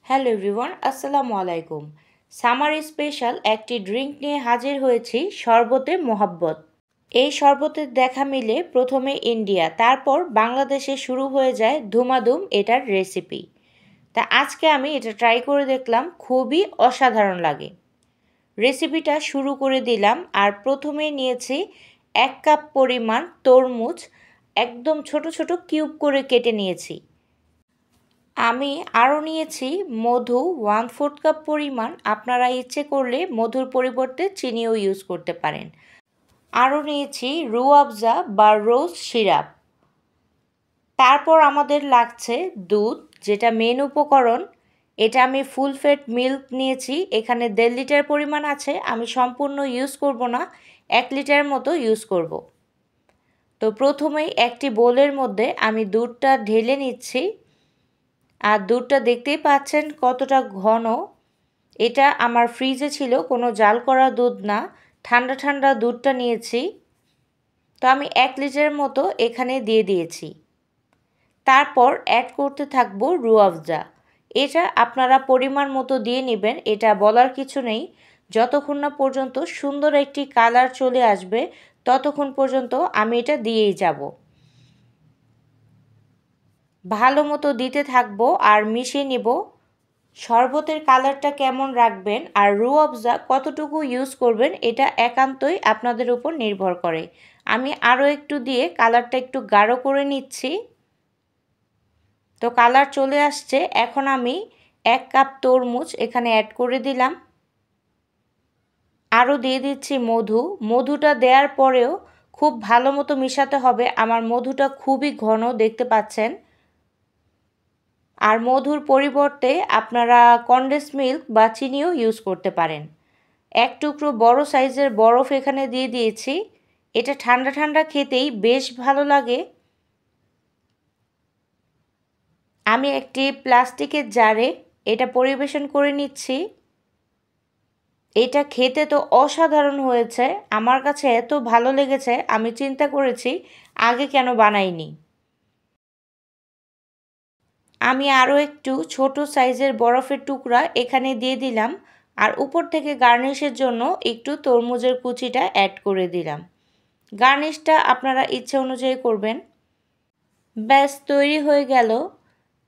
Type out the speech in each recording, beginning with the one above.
Hello everyone, আসসালামু আলাইকুম। Summer special একটি ড্রিঙ্ক নিয়ে হাজির হয়েছি, শরবতে মোহাব্বত। এই শরবতের দেখা মিলে প্রথমে ইন্ডিয়া, তারপর বাংলাদেশে শুরু হয়ে যায় ধুমাধুম এটার রেসিপি। তা আজকে আমি এটা ট্রাই করে দেখলাম, খুবই অসাধারণ লাগে। রেসিপিটা শুরু করে দিলাম। আর প্রথমেই নিয়েছি 1 কাপ পরিমাণ তরমুজ, একদম ছোট ছোট কিউব করে কেটে নিয়েছি। আমি আরও নিয়েছি মধু 1/4 কাপ পরিমাণ। আপনারা ইচ্ছে করলে মধুর পরিবর্তে চিনিও ইউজ করতে পারেন। আরও নিয়েছি রুয়াবজা বা রোজ সিরাপ। তারপর আমাদের লাগছে দুধ, যেটা মেন উপকরণ। এটা আমি ফুল ফ্যাট মিল্ক নিয়েছি, এখানে 1.5 লিটার পরিমাণ আছে। আমি সম্পূর্ণ ইউজ করব না, 1 লিটার মতো ইউজ করব। তো প্রথমেই একটি বোলের মধ্যে আমি দুধটা ঢেলে নিচ্ছি। আর দুধটা দেখতেই পাচ্ছেন কতটা ঘন। এটা আমার ফ্রিজে ছিল, কোনো জাল করা দুধ না, ঠান্ডা ঠান্ডা দুধটা নিয়েছি। তো আমি 1 লিটার মতো এখানে দিয়ে দিয়েছি। তারপর অ্যাড করতে থাকবো রুয়াবজা। এটা আপনারা পরিমাণ মতো দিয়ে নেবেন, এটা বলার কিছু নেই। যতক্ষণ না পর্যন্ত সুন্দর একটি কালার চলে আসবে ততক্ষণ পর্যন্ত আমি এটা দিয়েই যাব। ভালো মতো দিতে থাকবো আর মিশিয়ে নিব। শরবতের কালারটা কেমন রাখবেন আর রুয়াবজা কতটুকু ইউজ করবেন এটা একান্তই আপনাদের উপর নির্ভর করে। আমি আরও একটু দিয়ে কালারটা একটু গাঢ় করে নিচ্ছি। তো কালার চলে আসছে। এখন আমি 1 কাপ তরমুজ এখানে অ্যাড করে দিলাম। আরও দিয়ে দিচ্ছি মধু। মধুটা দেওয়ার পরেও খুব ভালো মতো মিশাতে হবে। আমার মধুটা খুবই ঘন, দেখতে পাচ্ছেন। আর মধুর পরিবর্তে আপনারা কনডেন্স মিল্ক বা চিনিও ইউজ করতে পারেন। 1 টুকরো বড় সাইজের বরফ এখানে দিয়ে দিয়েছি। এটা ঠান্ডা ঠান্ডা খেতেই বেশ ভালো লাগে। আমি একটি প্লাস্টিকের জারে এটা পরিবেশন করে নিচ্ছি। এটা খেতে তো অসাধারণ হয়েছে, আমার কাছে এত ভালো লেগেছে আমি চিন্তা করেছি আগে কেন বানাইনি। আমি আরও একটু ছোট সাইজের বরফের টুকরা এখানে দিয়ে দিলাম। আর উপর থেকে গার্নিশের জন্য একটু তরমুজের কুচিটা অ্যাড করে দিলাম। গার্নিশটা আপনারা ইচ্ছে অনুযায়ী করবেন। ব্যাস তৈরি হয়ে গেল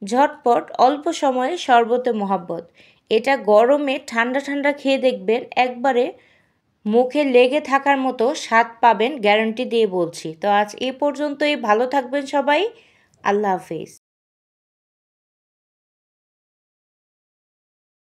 ঝটপট অল্প সময়ে শরবতে মোহাব্বত। এটা গরমে ঠান্ডা ঠান্ডা খেয়ে দেখবেন, একবারে মুখে লেগে থাকার মতো স্বাদ পাবেন, গ্যারান্টি দিয়ে বলছি। তো আজ এ পর্যন্তই। ভালো থাকবেন সবাই। আল্লাহ হাফেজ।